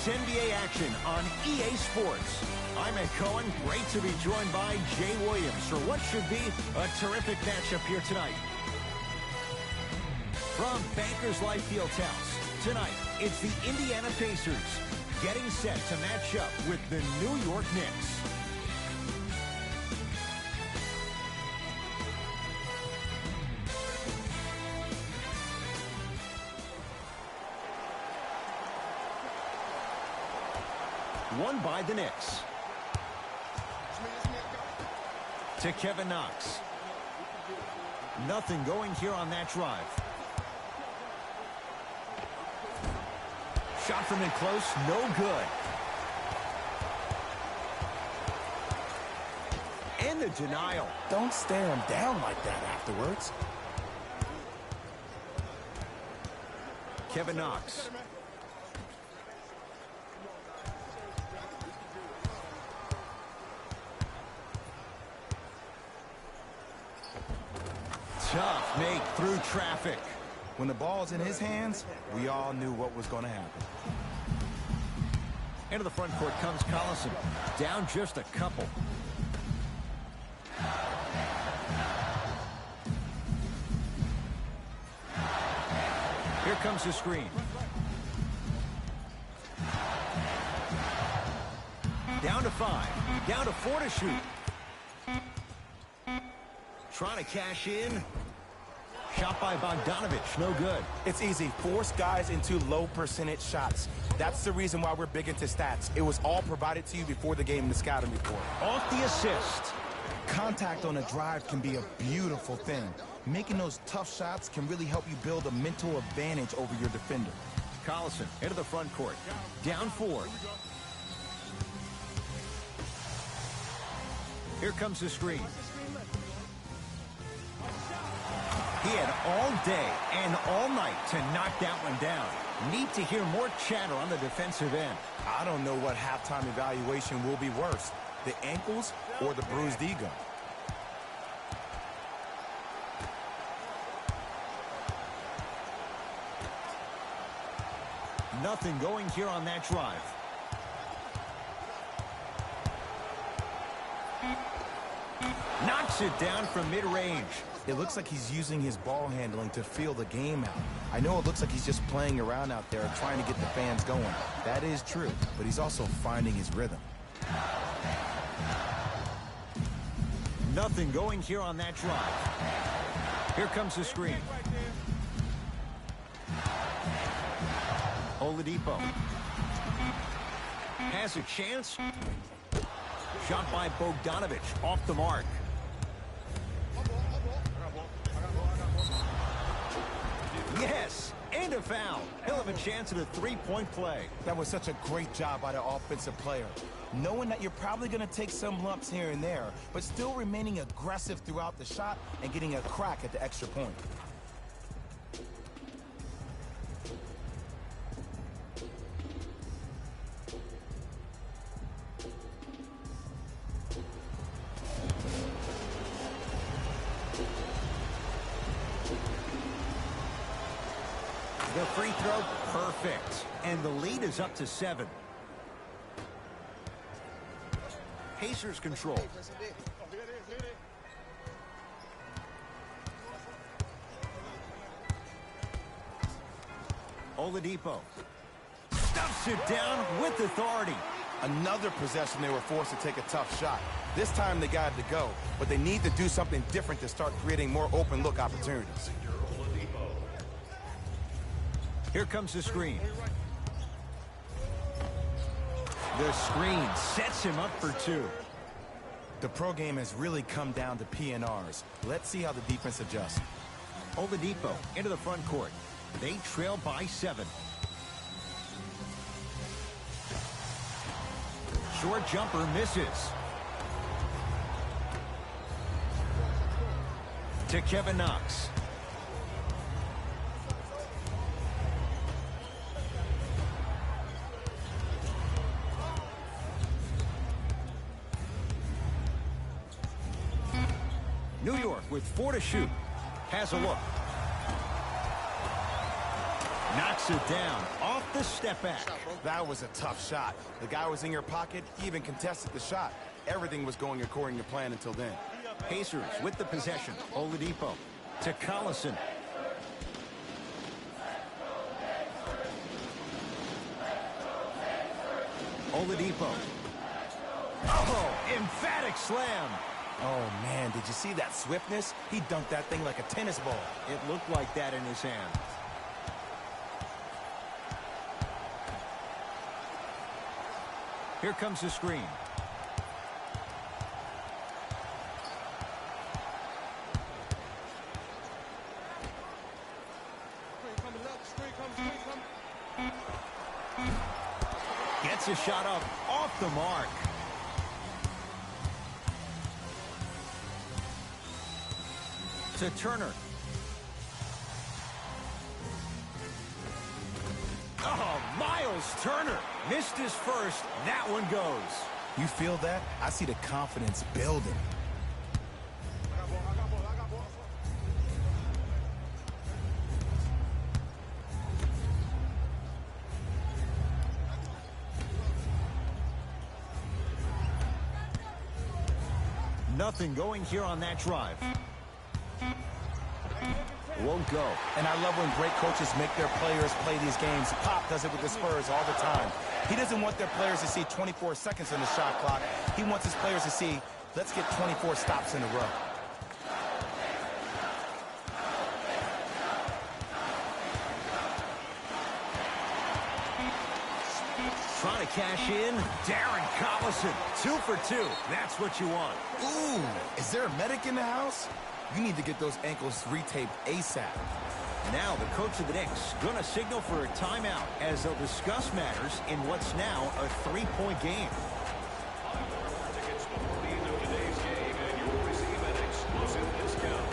this NBA action on EA Sports. I'm Ed Cohen. Great to be joined by Jay Williams for what should be a terrific matchup here tonight. From Bankers Life Fieldhouse, tonight it's the Indiana Pacers getting set to match up with the New York Knicks. Won by the Knicks. To Kevin Knox. Nothing going here on that drive. Shot from in close, no good. And the denial. Don't stare him down like that afterwards. Kevin Knox. Tough make through traffic. When the ball's in his hands, we all knew what was going to happen. Into the front court comes Collison. Down just a couple. Here comes the screen. Down to 5. Down to 4 to shoot. Trying to cash in. Shot by Bogdanovich, no good. It's easy. Force guys into low percentage shots. That's the reason why we're big into stats. It was all provided to you before the game in the scouting report. Off the assist. Contact on a drive can be a beautiful thing. Making those tough shots can really help you build a mental advantage over your defender. Collison into the front court. Down 4. Here comes the screen. He had all day and all night to knock that one down. Need to hear more chatter on the defensive end. I don't know what halftime evaluation will be worse, the ankles or the bruised ego. Nothing going here on that drive. Knocks it down from mid-range. It looks like he's using his ball handling to feel the game out. I know it looks like he's just playing around out there trying to get the fans going. That is true, but he's also finding his rhythm. Nothing going here on that drive. Here comes the screen. Oladipo. Has a chance. Shot by Bogdanovich off the mark. Yes, and a foul. He'll have a chance at a three-point play. That was such a great job by the offensive player. Knowing that you're probably going to take some lumps here and there, but still remaining aggressive throughout the shot and getting a crack at the extra point. The free throw, perfect. And the lead is up to 7. Pacers control. Oladipo stuffs it down with authority. Another possession they were forced to take a tough shot. This time they got it to go, but they need to do something different to start creating more open look opportunities. Here comes the screen. The screen sets him up for 2. The pro game has really come down to PNRs. Let's see how the defense adjusts. Oladipo into the front court. They trail by 7. Short jumper misses. To Kevin Knox. New York with 4 to shoot. Has a look. Knocks it down off the step back. That was a tough shot. The guy was in your pocket. He even contested the shot. Everything was going according to plan until then. Pacers with the possession. Oladipo to Collison. Oladipo. Oh, emphatic slam. Oh, man, did you see that swiftness? He dunked that thing like a tennis ball. It looked like that in his hand. Here comes the screen. Gets a shot up off the mark. To Turner. Oh, Miles Turner missed his first. That one goes. You feel that? I see the confidence building. Nothing going here on that drive. Won't go. And I love when great coaches make their players play these games. Pop does it with the Spurs all the time. He doesn't want their players to see 24 seconds on the shot clock. He wants his players to see, let's get 24 stops in a row. Trying to cash in. Darren Collison, 2 for 2. That's what you want. Ooh, is there a medic in the house? You need to get those ankles retaped ASAP. Now the coach of the Knicks going to signal for a timeout as they'll discuss matters in what's now a 3-point game. Tickets before the end of today's game, and you'll receive an exclusive discount.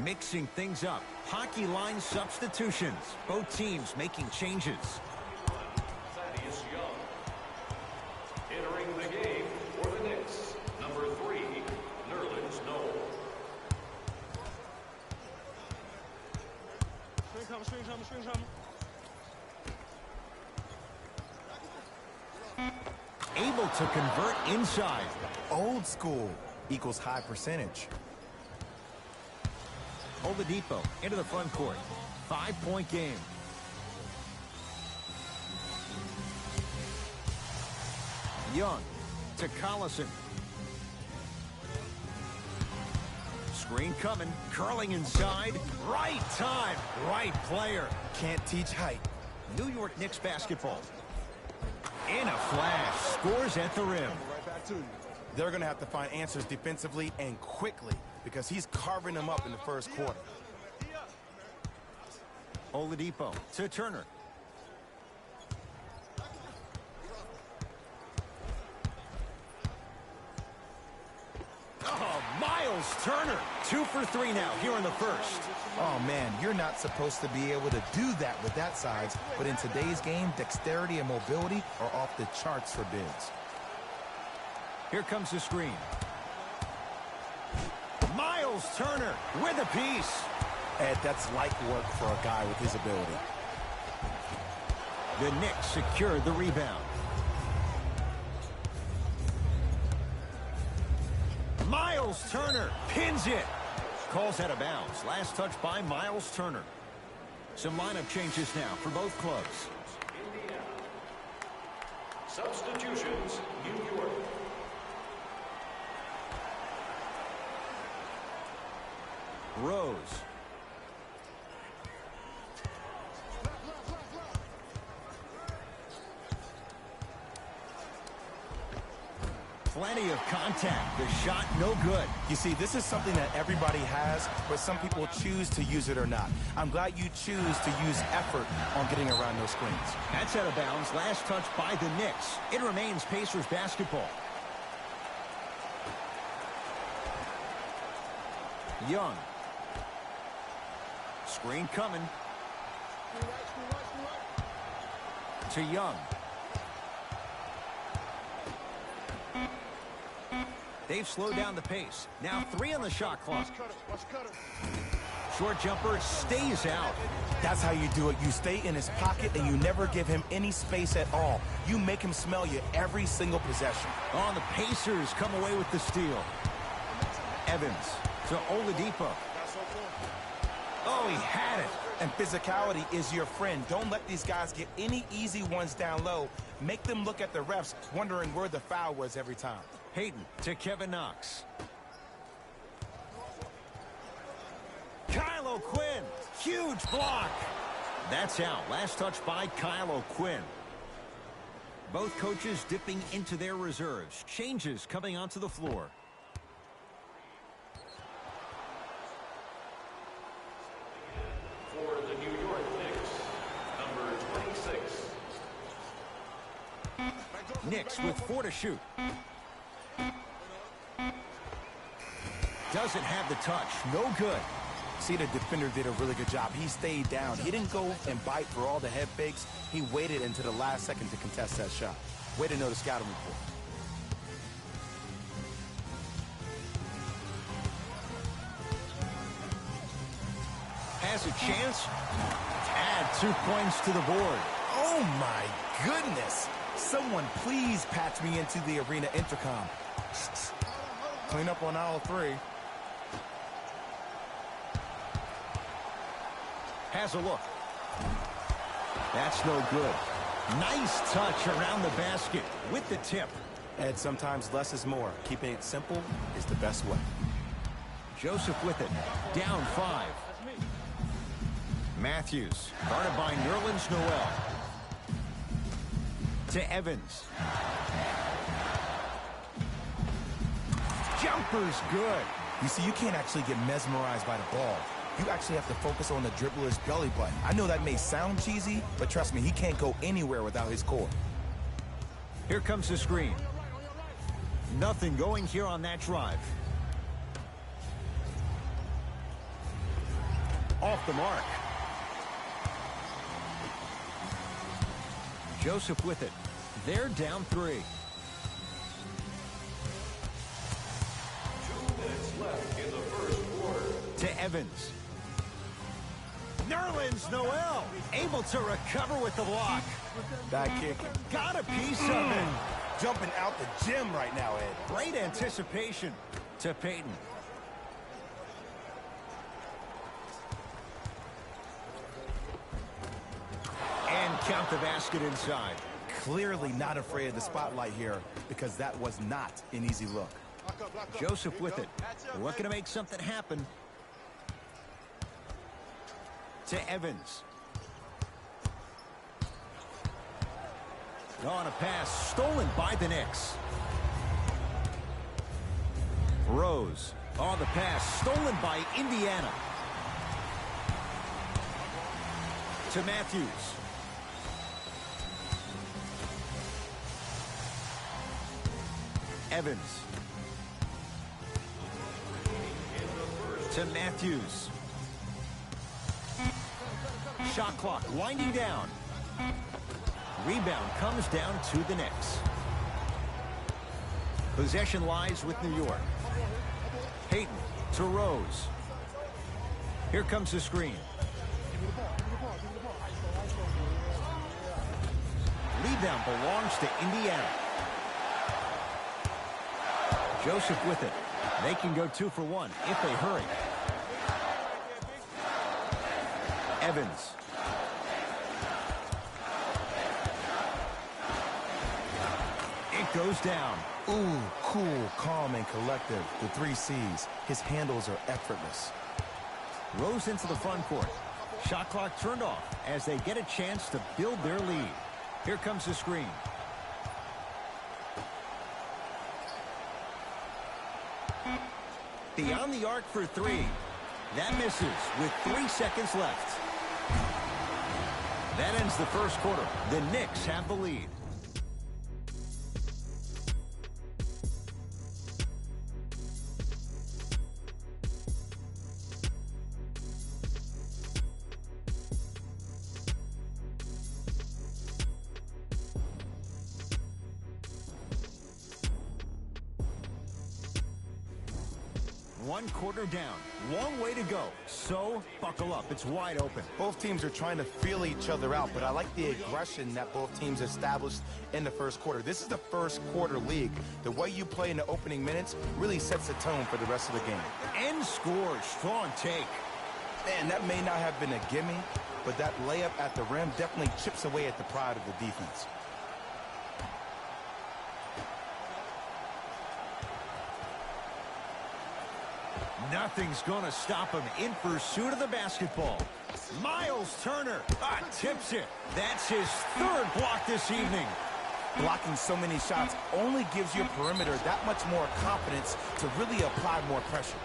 Mixing things up. Hockey line substitutions. Both teams making changes. Thaddeus Young. Entering the game for the Knicks, number 3, Nerlens Noel. Able to convert inside. Old school equals high percentage. Oladipo into the front court. 5-point game. Young to Collison. Screen coming. Curling inside. Right time. Right player. Can't teach height. New York Knicks basketball. In a flash. Scores at the rim. They're going to have to find answers defensively and quickly because he's carving them up in the first quarter. Oladipo to Turner. Oh, Miles Turner. 2 for 3 now here in the first. Oh, man, you're not supposed to be able to do that with that size, but in today's game, dexterity and mobility are off the charts for bigs. Here comes the screen. Miles Turner with a piece. Ed, that's light work for a guy with his ability. The Knicks secure the rebound. Miles Turner pins it. Calls out of bounds. Last touch by Miles Turner. Some lineup changes now for both clubs. Indiana. Substitutions, New York. Rose. Plenty of contact. The shot no good. You see, this is something that everybody has, but some people choose to use it or not. I'm glad you choose to use effort on getting around those screens. That's out of bounds. Last touch by the Knicks. It remains Pacers basketball. Young. Screen coming. to Young. They've slowed down the pace. Now 3 on the shot clock. Short jumper stays out. That's how you do it. You stay in his pocket and you never give him any space at all. You make him smell you every single possession. Oh, the Pacers come away with the steal. Evans to Oladipo. Oh, he had it. And physicality is your friend. Don't let these guys get any easy ones down low. Make them look at the refs, wondering where the foul was every time. Hayden to Kevin Knox. Kyle O'Quinn, huge block. That's out. Last touch by Kyle O'Quinn. Both coaches dipping into their reserves. Changes coming onto the floor. For the New York Knicks, number 26. Knicks with 4 to shoot. Doesn't have the touch. No good. See, the defender did a really good job. He stayed down. He didn't go and bite for all the head fakes. He waited until the last second to contest that shot. Way to know the scouting report. Has a chance. Add 2 points to the board. Oh, my goodness. Someone please patch me into the arena intercom. Clean up on aisle 3. Has a look. That's no good. Nice touch around the basket with the tip. Ed, sometimes less is more. Keeping it simple is the best way. Joseph with it. Down 5. Matthews. Guarded by Nerlens Noel. To Evans. Jumper's good. You see, you can't actually get mesmerized by the ball. You actually have to focus on the dribbler's belly button. I know that may sound cheesy, but trust me, he can't go anywhere without his core. Here comes the screen. Nothing going here on that drive. Off the mark. Joseph with it. They're down 3. 2 minutes left in the first quarter. To Evans. Nerlens Noel able to recover with the block. Back kick. Got a piece of it. Jumping out the gym right now, Ed. Great anticipation to Payton. And count the basket inside. Clearly not afraid of the spotlight here because that was not an easy look. Joseph with it. Looking to make something happen. To Evans. On a pass stolen by the Knicks. Rose on the pass stolen by Indiana. To Matthews. Evans. To Matthews. Shot clock winding down. Rebound comes down to the Knicks. Possession lies with New York. Payton to Rose. Here comes the screen. Rebound belongs to Indiana. Joseph with it. They can go 2 for 1 if they hurry. Evans. It goes down. Ooh, cool, calm, and collective. The 3 C's. His handles are effortless. Rose into the front court. Shot clock turned off as they get a chance to build their lead. Here comes the screen. Beyond the arc for 3. That misses with 3 seconds left. That ends the first quarter. The Knicks have the lead. One quarter down. Long way to go. So, buckle up. It's wide open. Both teams are trying to feel each other out, but I like the aggression that both teams established in the first quarter. This is the first quarter league. The way you play in the opening minutes really sets the tone for the rest of the game. End score. Strong take. Man, that may not have been a gimme, but that layup at the rim definitely chips away at the pride of the defense. Nothing's going to stop him in pursuit of the basketball. Miles Turner tips it. That's his third block this evening. Blocking so many shots only gives your perimeter that much more confidence to really apply more pressure.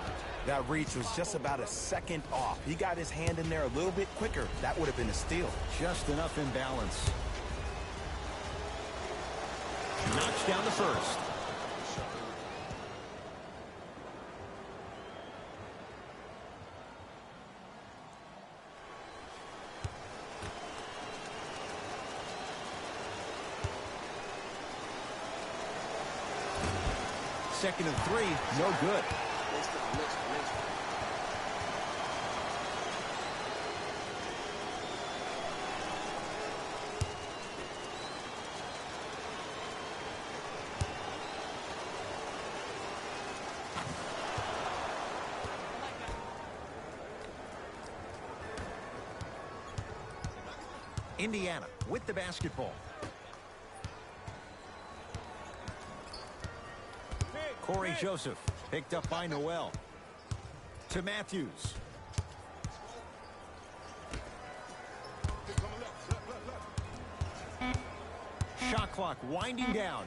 That reach was just about a second off. He got his hand in there a little bit quicker. That would have been a steal. Just enough imbalance. Knocks down the first. Second and 3, no good. Indiana with the basketball. Corey Joseph picked up by Noel. To Matthews. Shot clock winding down.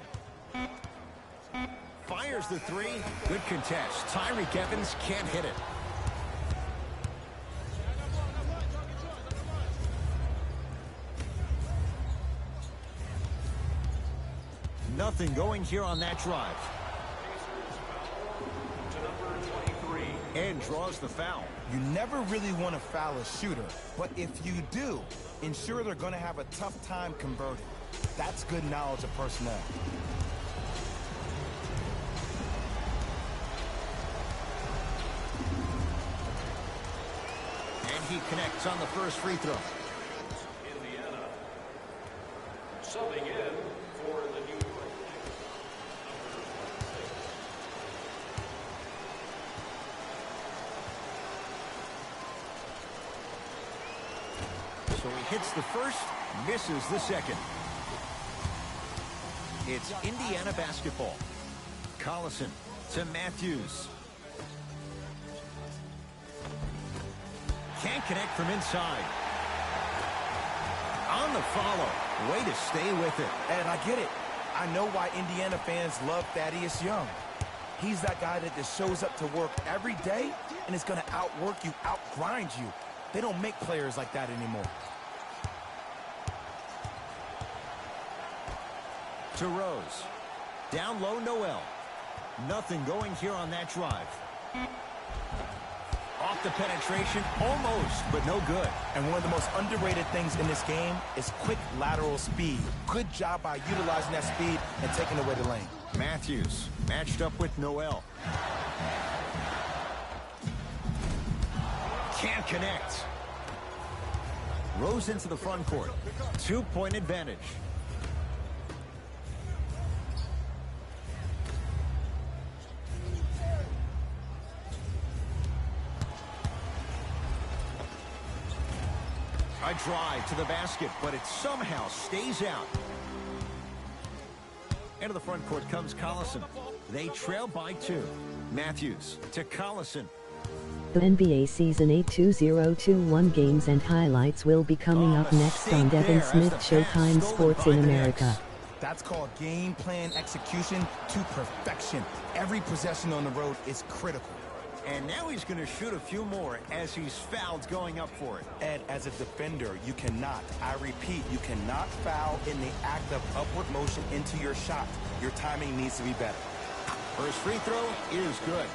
Fires the three. Good contest. Tyreke Evans can't hit it. Nothing going here on that drive. And draws the foul. You never really want to foul a shooter, but if you do, ensure they're going to have a tough time converting. That's good knowledge of personnel. And he connects on the first free throw. Indiana subbing in for the New York Knicks. So he hits the first, misses the second. It's Indiana basketball. Collison to Matthews. Can't connect from inside. On the follow. Way to stay with it. And I get it. I know why Indiana fans love Thaddeus Young. He's that guy that just shows up to work every day and is going to outwork you, outgrind you. They don't make players like that anymore. To Rose. Down low, Noel. Nothing going here on that drive. Off the penetration, almost, but no good. And one of the most underrated things in this game is quick lateral speed. Good job by utilizing that speed and taking away the lane. Matthews matched up with Noel. Can't connect. Rose into the front court. 2-point advantage. A drive to the basket, but it somehow stays out. Into the front court comes Collison. They trail by 2. Matthews to Collison. The NBA Season 8 2021 games and highlights will be coming up next on Devin Smith Showtime Sports in America. That's called game plan execution to perfection. Every possession on the road is critical. And now he's going to shoot a few more as he's fouled going up for it. And as a defender, you cannot, I repeat, you cannot foul in the act of upward motion into your shot. Your timing needs to be better. First free throw is good.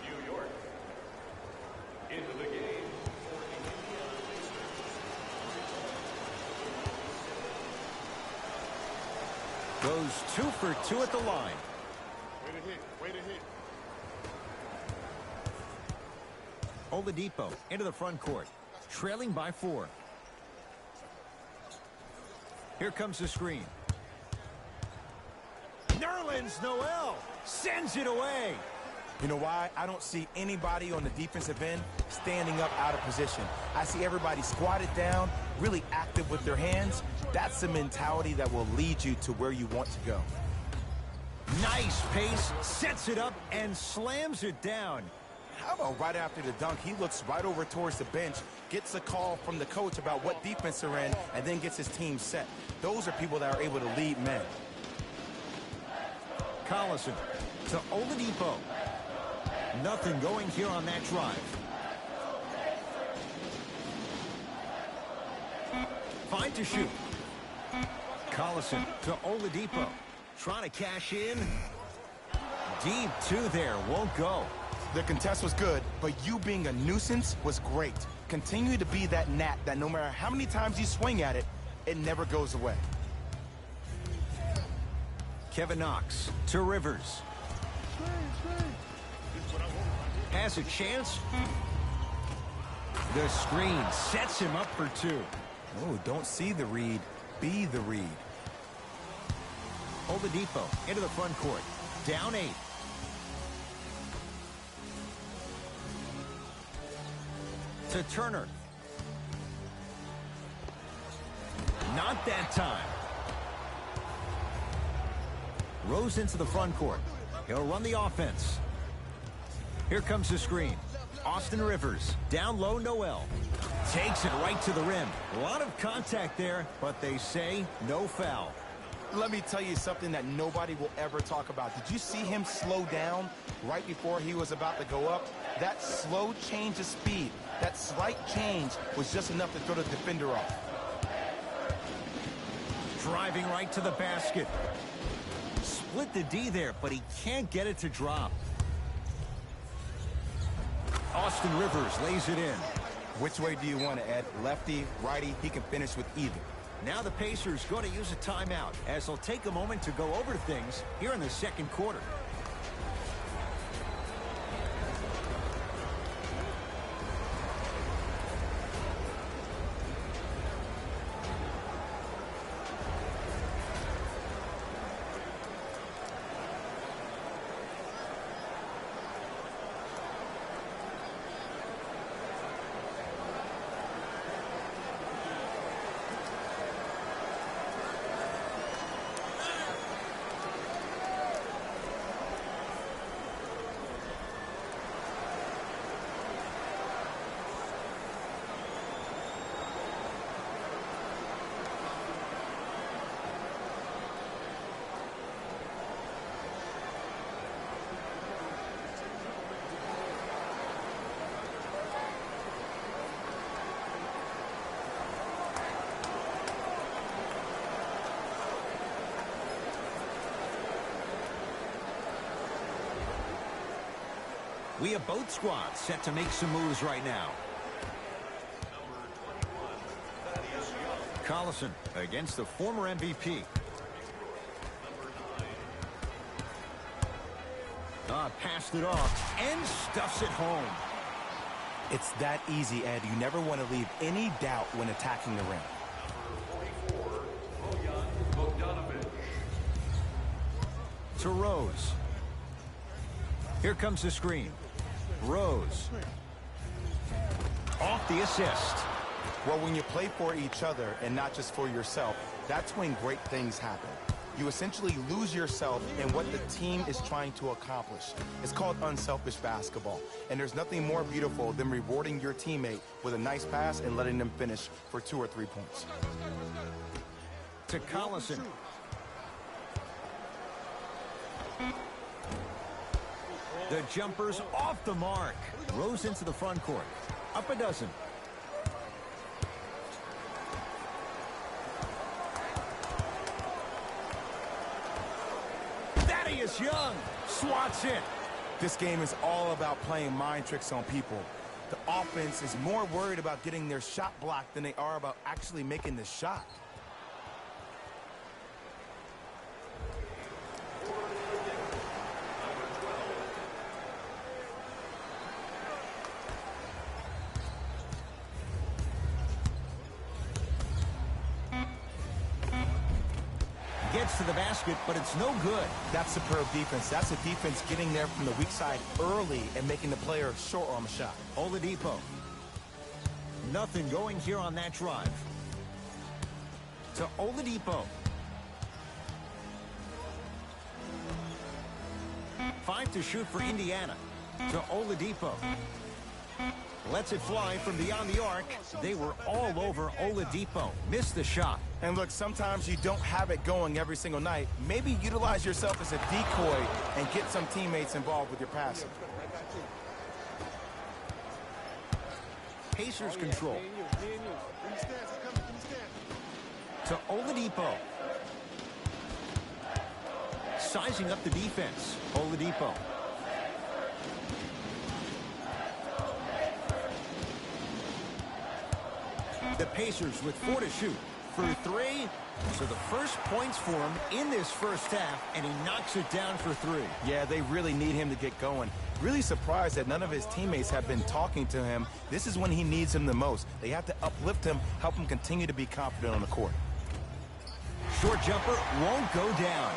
New York into the game. Goes 2 for 2 at the line. Way to hit, way to hit. Oladipo into the front court, trailing by 4. Here comes the screen. Nerlens Noel sends it away. You know why? I don't see anybody on the defensive end standing up out of position. I see everybody squatted down, really active with their hands. That's the mentality that will lead you to where you want to go. Nice pace, sets it up, and slams it down. How about right after the dunk, he looks right over towards the bench, gets a call from the coach about what defense they're in, and then gets his team set. Those are people that are able to lead men. Collison to Oladipo. Nothing going here on that drive. Fine to shoot. Collison to Oladipo. Trying to cash in. Deep two there. Won't go. The contest was good, but you being a nuisance was great. Continue to be that gnat that no matter how many times you swing at it, it never goes away. Kevin Knox to Rivers. Has a chance. The screen sets him up for 2. Oh, don't see the read. Be the read. Oladipo into the front court. Down 8. To Turner. Not that time. Rose into the front court. He'll run the offense. Here comes the screen. Austin Rivers. Down low, Noel. Takes it right to the rim. A lot of contact there, but they say no foul. Let me tell you something that nobody will ever talk about. Did you see him slow down right before he was about to go up? That slow change of speed, that slight change was just enough to throw the defender off. Driving right to the basket. Split the D there, but he can't get it to drop. Austin Rivers lays it in. Which way do you want to, Ed? Lefty, righty? He can finish with either. Now the Pacers going to use a timeout as they'll take a moment to go over things here in the second quarter. We have both squads set to make some moves right now. Collison against the former MVP. Passed it off and stuffs it home. It's that easy, Ed. You never want to leave any doubt when attacking the rim. To Rose. Here comes the screen. Rose. Off the assist. Well, when you play for each other and not just for yourself, that's when great things happen. You essentially lose yourself in what the team is trying to accomplish. It's called unselfish basketball. And there's nothing more beautiful than rewarding your teammate with a nice pass and letting them finish for 2 or 3 points. To Collison. The jumper's off the mark. Rose into the front court. Up a dozen. Thaddeus Young swats it. This game is all about playing mind tricks on people. The offense is more worried about getting their shot blocked than they are about actually making the shot. gets to the basket, but it's no good. That's superb defense. That's a defense getting there from the weak side early and making the player short arm a shot. Oladipo. Nothing going here on that drive. To Oladipo. 5 to shoot for Indiana. To Oladipo. Lets it fly from beyond the arc. They were all over Oladipo. Missed the shot. And look, sometimes you don't have it going every single night. Maybe utilize yourself as a decoy and get some teammates involved with your passing. Pacers control. To Oladipo. Sizing up the defense. Oladipo. The Pacers with 4 to shoot. For 3. So the first points for him in this first half, and he knocks it down for 3. Yeah, they really need him to get going. Really surprised that none of his teammates have been talking to him. This is when he needs him the most. They have to uplift him, help him continue to be confident on the court. Short jumper won't go down.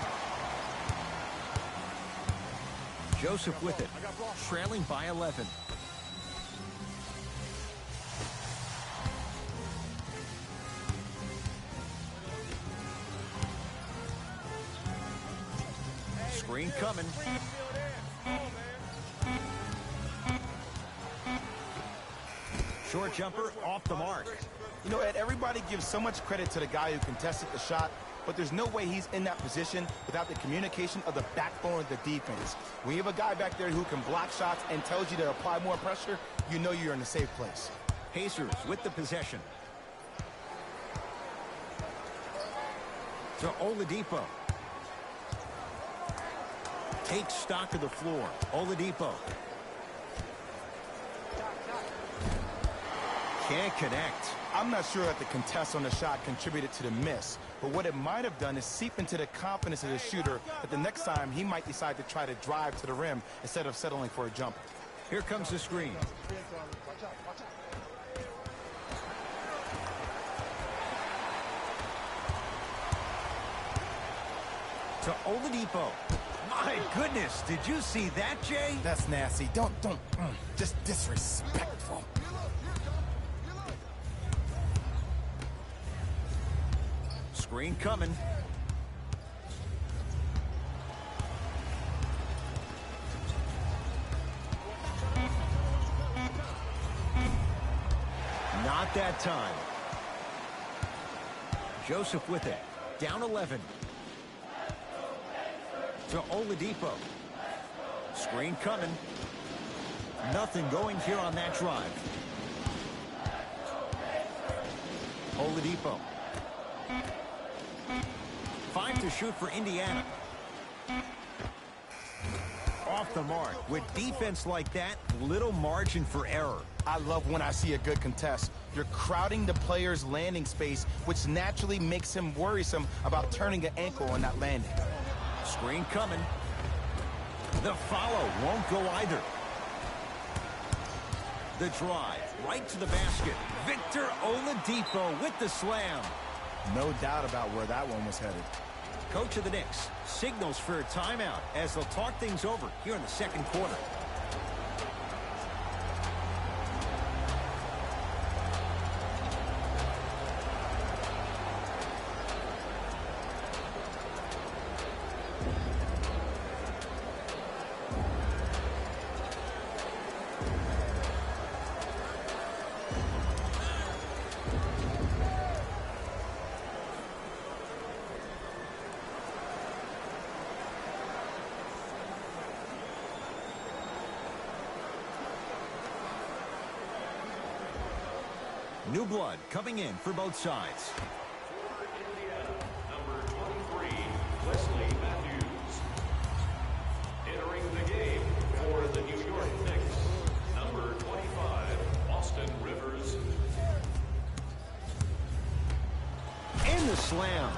Joseph with it, trailing by 11. Screen coming. Short jumper off the mark. You know, Ed, everybody gives so much credit to the guy who contested the shot, but there's no way he's in that position without the communication of the backbone of the defense. When you have a guy back there who can block shots and tells you to apply more pressure, you know you're in a safe place. Pacers with the possession. To Oladipo. Takes stock of the floor. Oladipo. Can't connect. I'm not sure that the contest on the shot contributed to the miss, but what it might have done is seep into the confidence of the shooter that the next time he might decide to try to drive to the rim instead of settling for a jumper. Here comes the screen. To Oladipo. My goodness, did you see that, Jay? That's nasty. Just disrespectful. Screen coming. Not that time. Joseph with it. Down 11. To Oladipo. Screen coming. Nothing going here on that drive. Oladipo. 5 to shoot for Indiana. Off the mark. With defense like that, little margin for error. I love when I see a good contest. You're crowding the player's landing space, which naturally makes him worrisome about turning an ankle on that landing. Screen coming. The follow won't go either. The drive right to the basket. Victor Oladipo with the slam. No doubt about where that one was headed. Coach of the Knicks signals for a timeout as they'll talk things over here in the second quarter. New blood coming in for both sides. Indiana, number 23, Wesley Matthews. Entering the game for the New York Knicks, number 25, Austin Rivers. In the slam.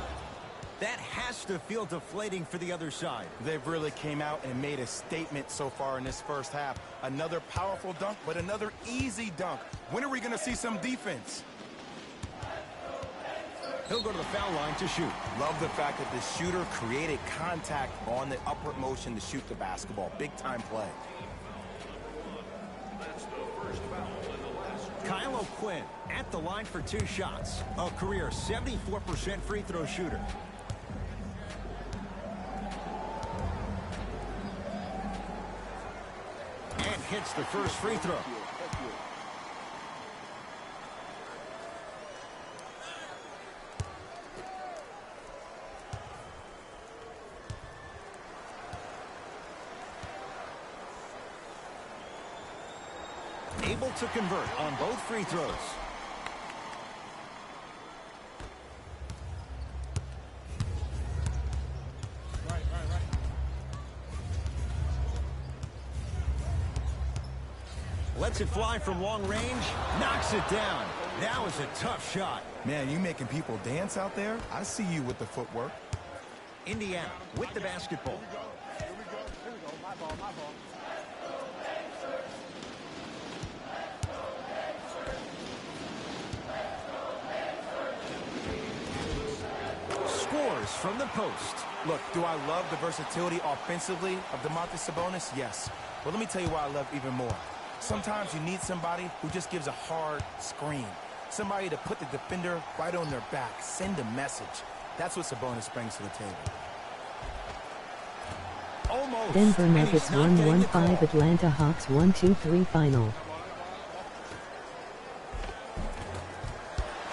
That has to feel deflating for the other side. They've really came out and made a statement so far in this first half. Another powerful dunk, but another easy dunk. When are we going to see some defense? He'll go to the foul line to shoot. Love the fact that the shooter created contact on the upward motion to shoot the basketball. Big-time play. That's the first foul in the last. Kyle O'Quinn at the line for 2 shots. A career 74% free throw shooter. And hits the first free throw. Able to convert on both free throws. Lets it fly from long range. Knocks it down. That was a tough shot. Man, you making people dance out there? I see you with the footwork. Indiana with the basketball. Here we go. My ball. Scores from the post. Look, do I love the versatility offensively of Domantas Sabonis? Yes. But let me tell you why I love even more. Sometimes you need somebody who just gives a hard screen. Somebody to put the defender right on their back. Send a message. That's what Sabonis brings to the table. Almost. Denver And Nuggets he's not getting the 1-1-5, call. Atlanta Hawks 1-2-3 final.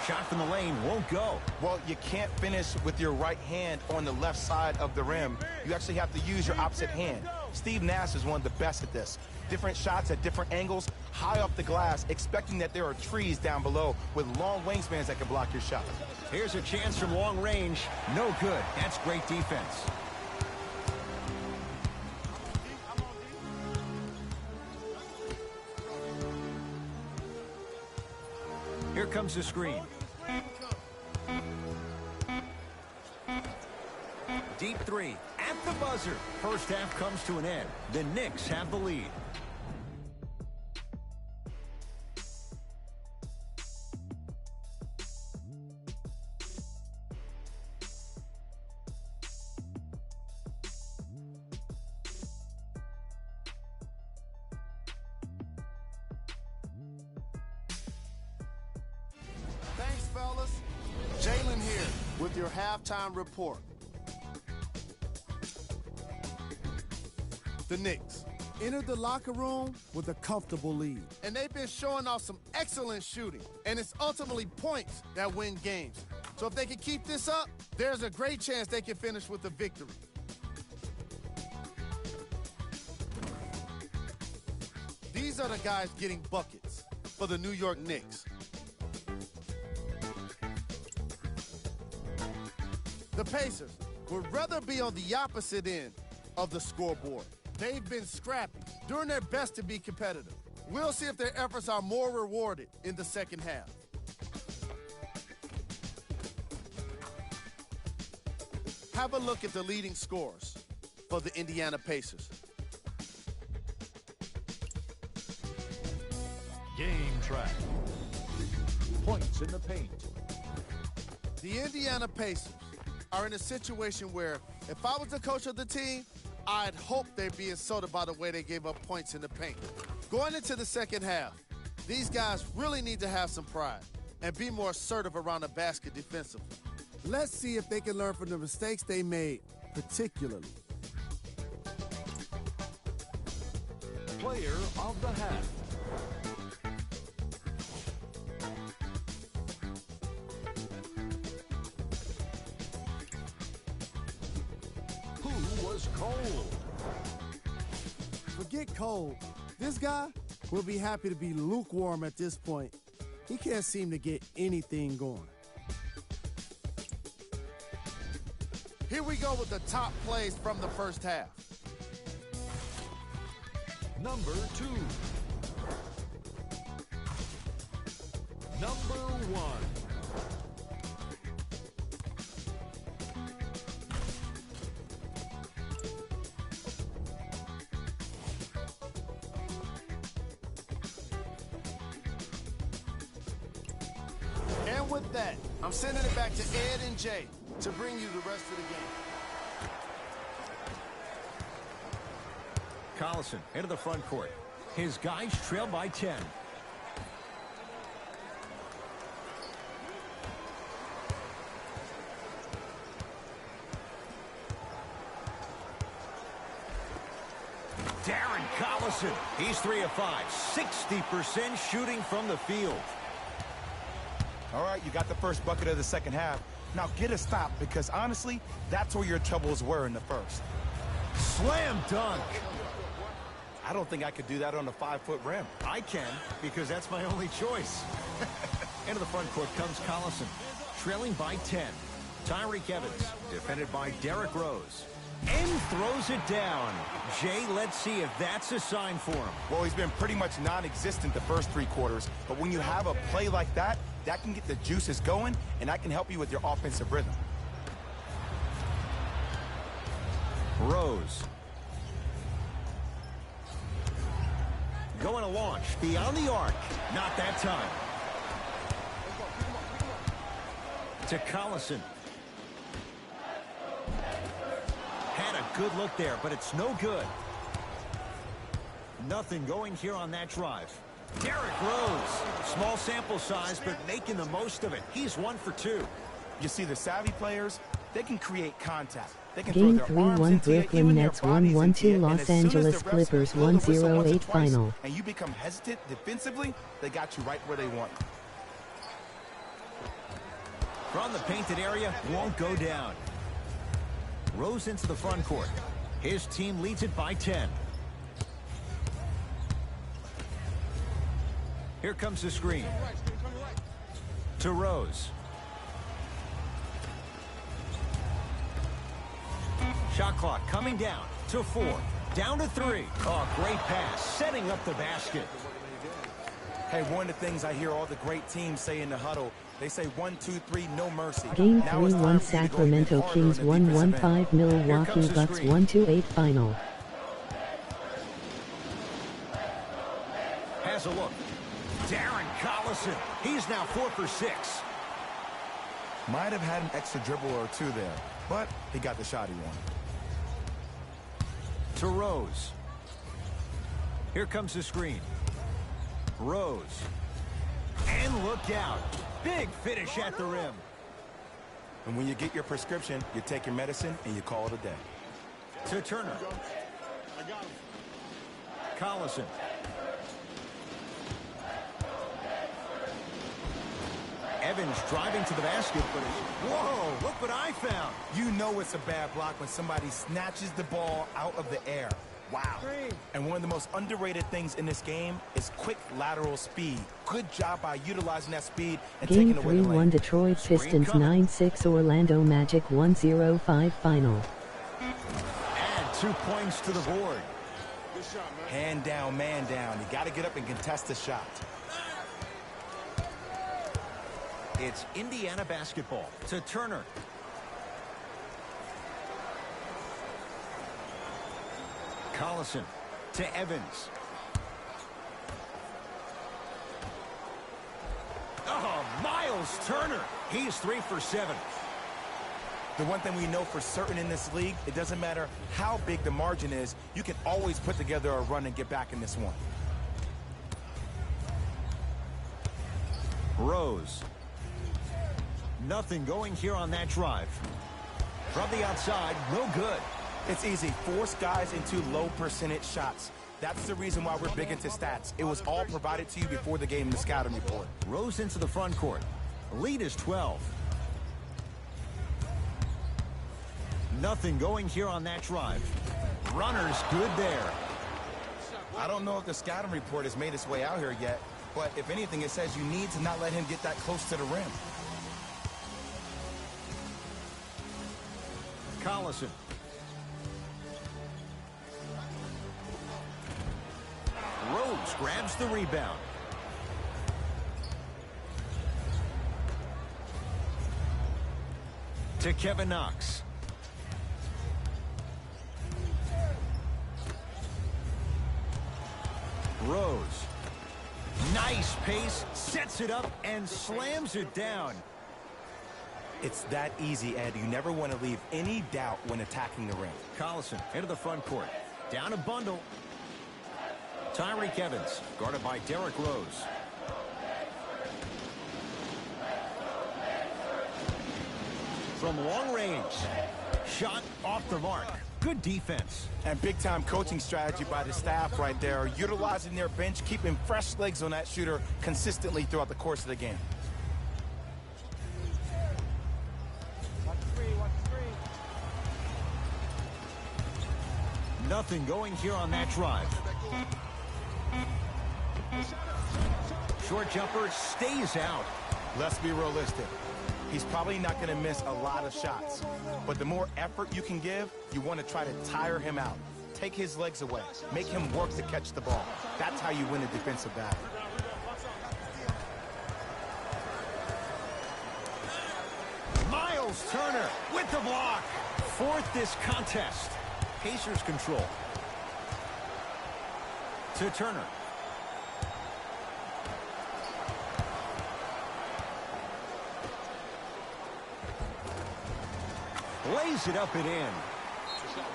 Shot from the lane won't go. Well, you can't finish with your right hand on the left side of the rim. You actually have to use your opposite hand. Steve Nash is one of the best at this. Different shots at different angles, high off the glass, expecting that there are trees down below with long wingspans that can block your shot. Here's a chance from long range. No good. That's great defense. Here comes the screen. Deep three at the buzzer. First half comes to an end. The Knicks have the lead. Thanks, fellas. Jalen here with your halftime report. The Knicks entered the locker room with a comfortable lead. And they've been showing off some excellent shooting. And it's ultimately points that win games. So if they can keep this up, there's a great chance they can finish with a victory. These are the guys getting buckets for the New York Knicks. The Pacers would rather be on the opposite end of the scoreboard. They've been scrappy, doing their best to be competitive. We'll see if their efforts are more rewarded in the second half. Have a look at the leading scorers for the Indiana Pacers. Game track. Points in the paint. The Indiana Pacers are in a situation where if I was the coach of the team, I'd hope they'd be insulted by the way they gave up points in the paint. Going into the second half, these guys really need to have some pride and be more assertive around the basket defensively. Let's see if they can learn from the mistakes they made, particularly. Player of the half. Who was cold? Forget cold. This guy will be happy to be lukewarm at this point. He can't seem to get anything going. Here we go with the top plays from the first half. Number 2. Number 1. And with that, I'm sending it back to Ed and Jay to bring you the rest of the game. Collison into the front court. His guys trail by 10. Darren Collison. He's 3 of 5. 60% shooting from the field. All right, you got the first bucket of the second half. Now get a stop, because honestly, that's where your troubles were in the first. Slam dunk. I don't think I could do that on a 5-foot rim. I can, because that's my only choice. Into the front court comes Collison, trailing by 10. Tyreek Evans, defended by Derrick Rose. And throws it down. Jay, let's see if that's a sign for him. Well, he's been pretty much non-existent the first 3 quarters, but when you have a play like that, that can get the juices going, and that can help you with your offensive rhythm. Rose. Going to launch beyond the arc. Not that time. To Collison. Had a good look there, but it's no good. Nothing going here on that drive. Derrick Rose. Small sample size, but making the most of it. He's 1 for 2. You see, the savvy players, they can create contact. They can Game throw their arms 3-1 into it, Brooklyn even their Nets bodies 1-1 into it, and Los as soon as the Angeles refs Clippers blow the whistle once or 1-0-8 twice, final. and you become hesitant defensively, they got you right where they want you. From the painted area, won't go down. Rose into the front court. His team leads it by 10. Here comes the screen. To Rose. Shot clock coming down to 4. Down to 3. Oh, great pass. Setting up the basket. Hey, one of the things I hear all the great teams say in the huddle, they say 1, 2, 3, no mercy. Game Now it's time 3-1 for you to go even Sacramento harder Kings on the defensive 1-1 end. 5 Milwaukee comes the Bucks screen. 1-8 final. Has a look. Darren Collison. He's now 4 for 6. Might have had an extra dribble or 2 there, but he got the shot he wanted. To Rose. Here comes the screen. Rose. And look out. Big finish at the rim. And when you get your prescription, you take your medicine and you call it a day. To Turner. Collison. Evans driving to the basket, but whoa, look what I found. You know it's a bad block when somebody snatches the ball out of the air. Wow. And one of the most underrated things in this game is quick lateral speed. Good job by utilizing that speed and Game taking away the 3-1 lane. Detroit Pistons coming. 9-6 Orlando Magic 1-0-5 final. Add 2 points to the board. Hand down, man down. You got to get up and contest the shot. It's Indiana basketball. To Turner. Collison to Evans. Oh, Miles Turner. He's 3 for 7. The one thing we know for certain in this league, it doesn't matter how big the margin is, you can always put together a run and get back in this one. Rose. Nothing going here on that drive. From the outside, no good. It's easy. Force guys into low percentage shots. That's the reason why we're big into stats. It was all provided to you before the game in the scouting report. Rose into the front court. Lead is 12. Nothing going here on that drive. Runner's good there. I don't know if the scouting report has made its way out here yet, but if anything, it says you need to not let him get that close to the rim. Collison. Rose grabs the rebound. To Kevin Knox. Rose. Nice pace, sets it up, and slams it down. It's that easy, Ed. You never want to leave any doubt when attacking the rim. Collison into the front court. Down a bundle. Tyreek Evans, guarded by Derrick Rose. From long range. Shot off the mark. Good defense. And big-time coaching strategy by the staff right there, utilizing their bench, keeping fresh legs on that shooter consistently throughout the course of the game. Nothing going here on that drive. Short jumper stays out. Let's be realistic. He's probably not going to miss a lot of shots. But the more effort you can give, you want to try to tire him out. Take his legs away. Make him work to catch the ball. That's how you win a defensive battle. Miles Turner with the block. Fourth this contest. Pacers control. To Turner. Lays it up and in.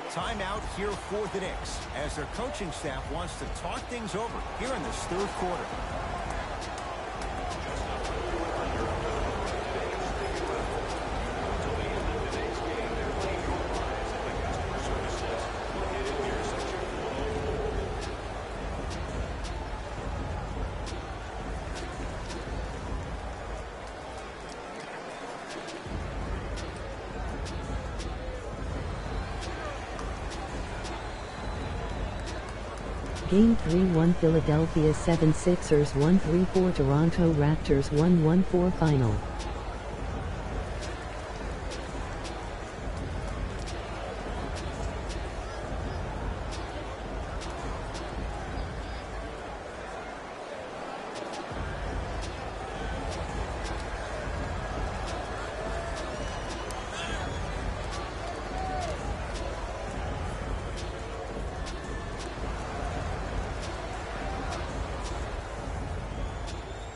Timeout here for the Knicks as their coaching staff wants to talk things over here in this third quarter. Game 3-1 Philadelphia 76ers 1-3-4 Toronto Raptors 1-1-4 final.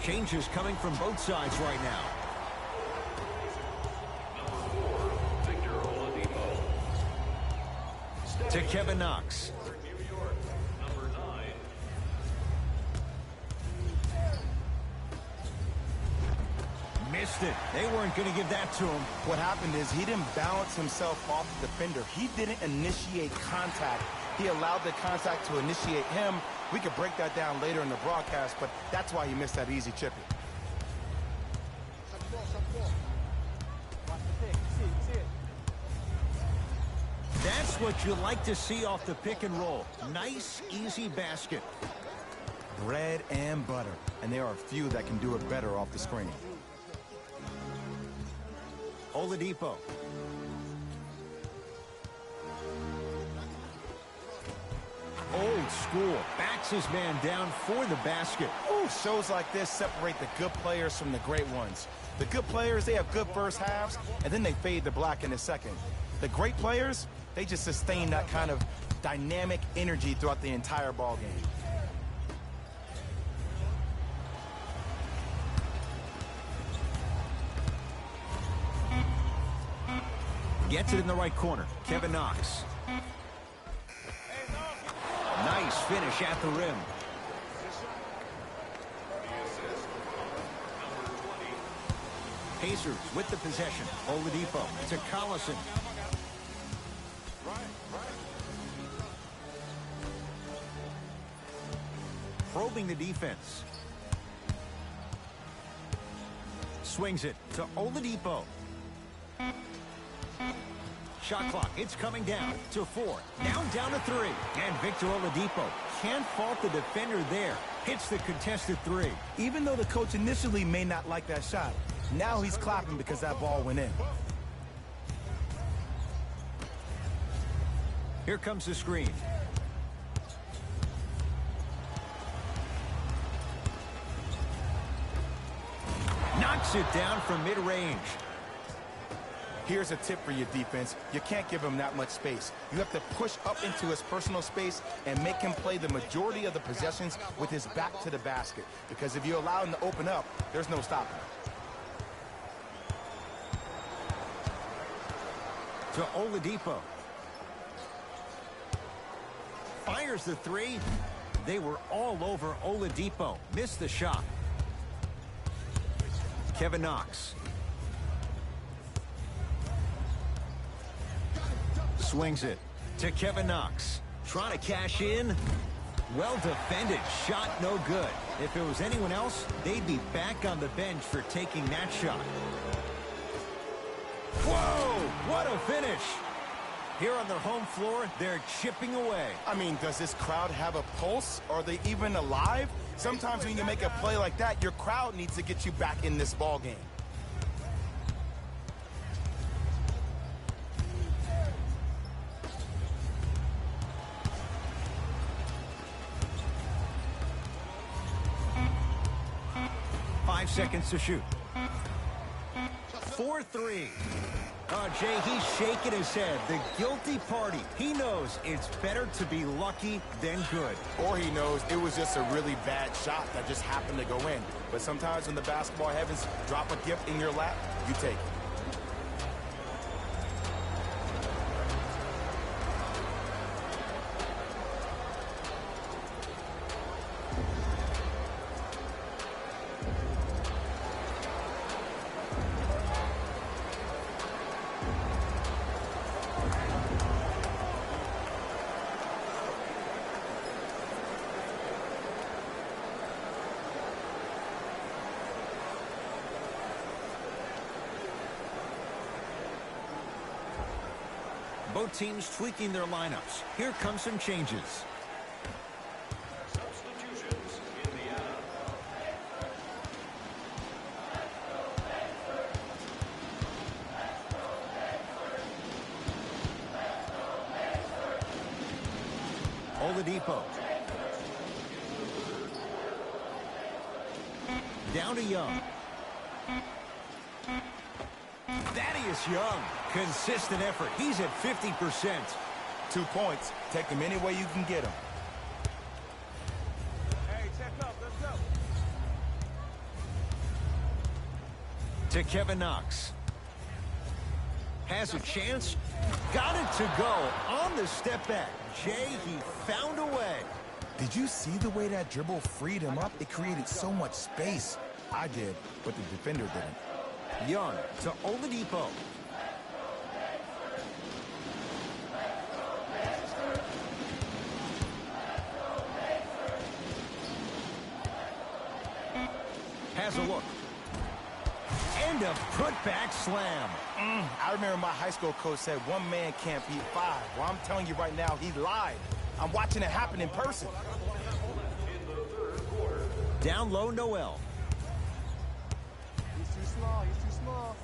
Changes coming from both sides right now. To Kevin Knox. Missed it. They weren't going to give that to him. What happened is he didn't balance himself off the defender. He didn't initiate contact. He allowed the contact to initiate him. We could break that down later in the broadcast, but that's why he missed that easy chippy. That's what you like to see off the pick and roll. Nice, easy basket. Bread and butter. And there are a few that can do it better off the screen. Oladipo. Old school. Backs his man down for the basket. Ooh, shows like this separate the good players from the great ones. The good players, they have good first halves, and then they fade to black in the second. The great players, they just sustain that kind of dynamic energy throughout the entire ball game. Gets it in the right corner. Kevin Knox. Nice finish at the rim. Pacers with the possession. Oladipo to Collison. Probing the defense. Swings it to Oladipo. Shot clock, it's coming down to 4. Now down to 3. And Victor Oladipo can't fault the defender there. Hits the contested 3. Even though the coach initially may not like that shot, now he's clapping because that ball went in. Here comes the screen. Knocks it down from mid-range. Here's a tip for your defense. You can't give him that much space. You have to push up into his personal space and make him play the majority of the possessions with his back to the basket. Because if you allow him to open up, there's no stopping him. to Oladipo. Fires the three. They were all over Oladipo. Missed the shot. Kevin Knox. Swings it to Kevin Knox. Trying to cash in. Well defended. Shot no good. If it was anyone else, they'd be back on the bench for taking that shot. Whoa! What a finish! Here on their home floor, they're chipping away. I mean, does this crowd have a pulse? Are they even alive? Sometimes when you make a play like that, your crowd needs to get you back in this ball game. Seconds to shoot. 4-3. Oh, Jay, he's shaking his head. The guilty party. He knows it's better to be lucky than good. Or he knows it was just a really bad shot that just happened to go in. But sometimes when the basketball heavens drop a gift in your lap, you take it. Both teams tweaking their lineups. Here come some changes. Substitutions, Indiana. Oladipo. Down to Young. Thaddeus Young. Consistent effort. He's at 50%. 2 points. Take them any way you can get them. Hey, check up. Let's go. To Kevin Knox. Has a chance. Got it to go on the step back. Jay, he found a way. Did you see the way that dribble freed him up? It created so much space. I did, but the defender didn't. Young to Oladipo. Has a look. And a putback slam. I remember my high school coach said one man can't beat five. Well, I'm telling you right now, he lied. I'm watching it happen in person. Down low, Noel. He's too small. He's too small.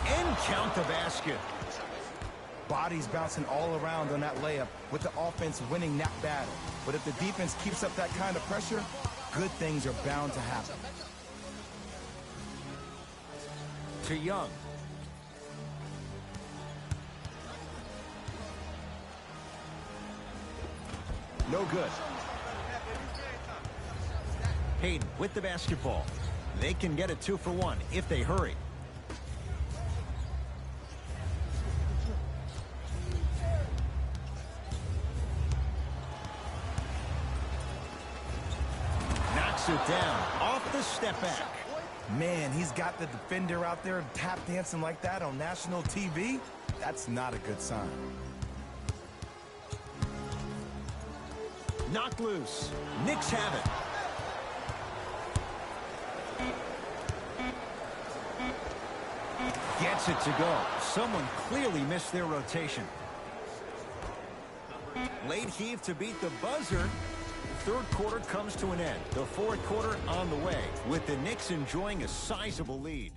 And count the basket. Bodies bouncing all around on that layup with the offense winning that battle. But if the defense keeps up that kind of pressure, good things are bound to happen. To Young. No good. Hayden with the basketball. They can get a 2-for-1 if they hurry. Knocks it down off the step back. Man, he's got the defender out there tap dancing like that on national TV. That's not a good sign. Knocked loose. Knicks have it. Gets it to go. Someone clearly missed their rotation. Late heave to beat the buzzer. Third quarter comes to an end. The fourth quarter on the way, with the Knicks enjoying a sizable lead.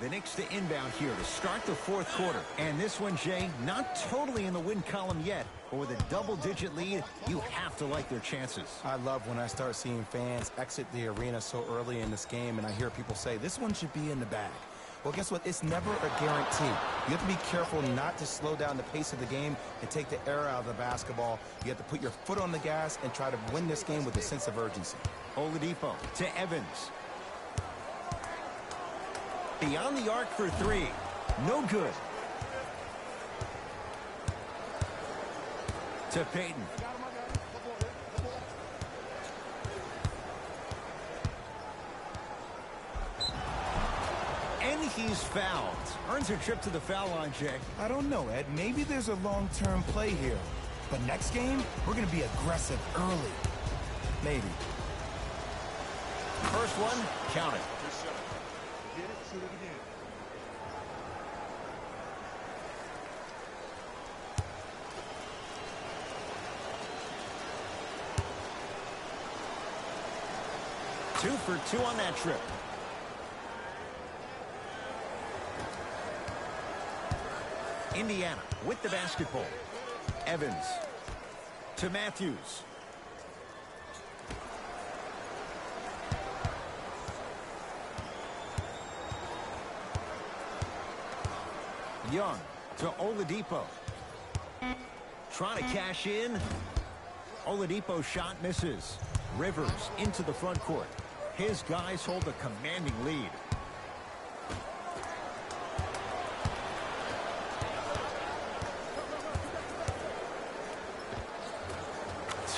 The Knicks to inbound here to start the fourth quarter. And this one, Jay, not totally in the win column yet, But with a double-digit lead, you have to like their chances. I love when I start seeing fans exit the arena so early in this game, and I hear people say, this one should be in the bag. Well, guess what? It's never a guarantee. You have to be careful not to slow down the pace of the game and take the air out of the basketball. You have to put your foot on the gas and try to win this game with a sense of urgency. Oladipo to Evans. Beyond the arc for three. No good. To Payton. And he's fouled. Earns a trip to the foul line, Jay. I don't know, Ed. Maybe there's a long-term play here. But next game, we're going to be aggressive early. Maybe. First one, count it. Get it, shoot it again. Two for two on that trip. Indiana with the basketball. Evans to Matthews. Young to Oladipo. Trying to cash in. Oladipo's shot misses. Rivers into the front court. His guys hold a commanding lead.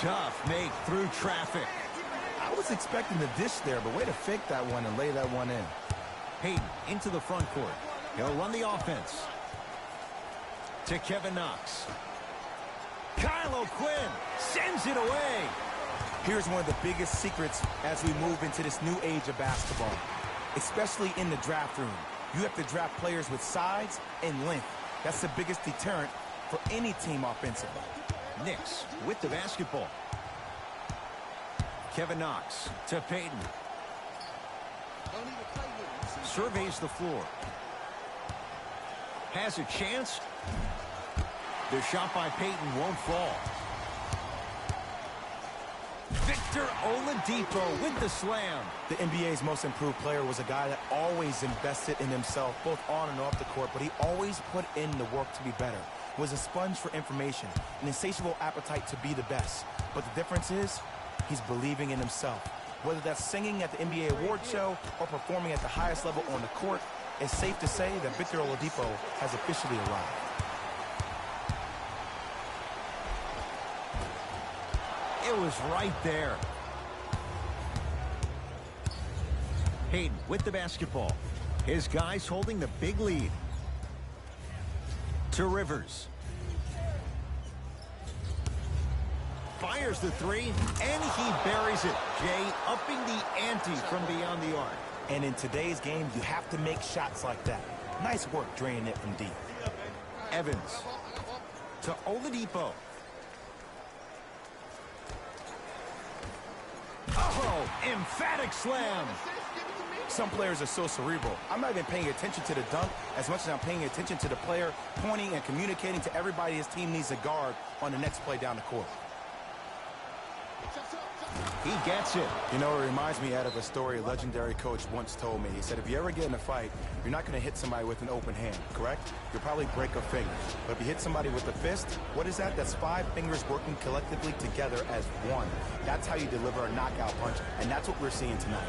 Tough make through traffic. I was expecting the dish there, but way to fake that one and lay that one in. Payton into the front court. He'll run the offense. To Kevin Knox. Kyle O'Quinn sends it away. Here's one of the biggest secrets as we move into this new age of basketball, especially in the draft room. You have to draft players with size and length. That's the biggest deterrent for any team offensively. Knicks with the basketball. Kevin Knox to Payton. Surveys the floor. Has a chance. The shot by Payton won't fall. Victor Oladipo with the slam. The NBA's most improved player was a guy that always invested in himself, both on and off the court, but he always put in the work to be better. Was a sponge for information, an insatiable appetite to be the best. But the difference is, he's believing in himself. Whether that's singing at the NBA award show or performing at the highest level on the court, it's safe to say that Victor Oladipo has officially arrived. It was right there. Payton with the basketball. His guys holding the big lead. To Rivers. Fires the three, and he buries it. Jay upping the ante from beyond the arc. And in today's game, you have to make shots like that. Nice work draining it from deep. Evans to Oladipo. Oh, emphatic slam. Some players are so cerebral. I'm not even paying attention to the dunk as much as I'm paying attention to the player pointing and communicating to everybody his team needs a guard on the next play down the court. He gets it. You know, it reminds me out of a story a legendary coach once told me. He said, if you ever get in a fight, you're not going to hit somebody with an open hand, correct? You'll probably break a finger. But if you hit somebody with a fist, what is that? That's 5 fingers working collectively together as one. That's how you deliver a knockout punch, and that's what we're seeing tonight.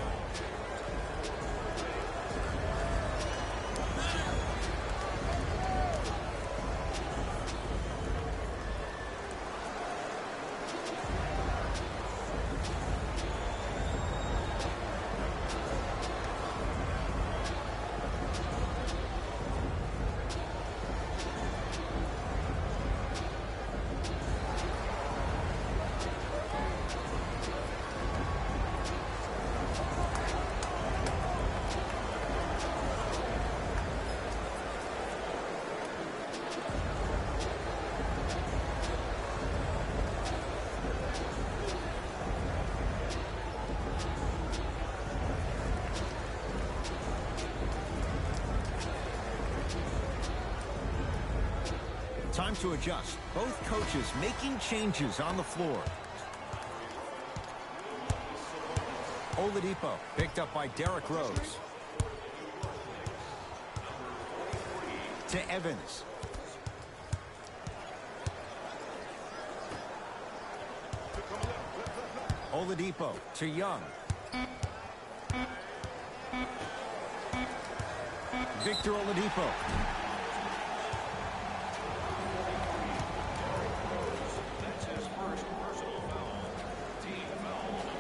Time to adjust. Both coaches making changes on the floor. Oladipo picked up by Derrick Rose. To Evans. Oladipo to Young. Victor Oladipo. That's his first personal foul. Team foul number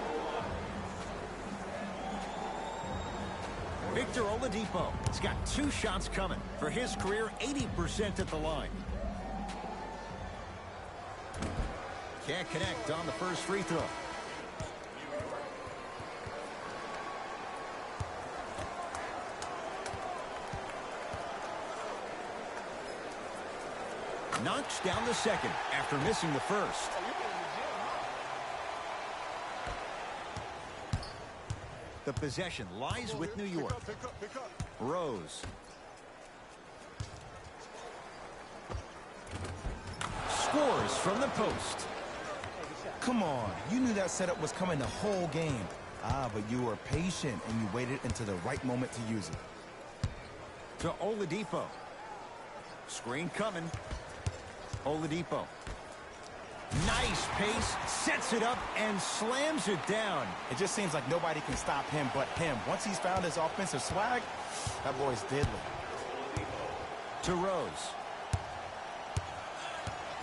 1. Victor Oladipo has got 2 shots coming. For his career, 80% at the line. Can't connect on the first free throw. Knocks down the second after missing the first. The possession lies with New York. Rose. Scores from the post. Come on. You knew that setup was coming the whole game. But you were patient and you waited until the right moment to use it. To Oladipo. Screen coming. Oladipo. Nice pace, sets it up, and slams it down. It just seems like nobody can stop him but him. Once he's found his offensive swag, that boy's deadly. To Rose.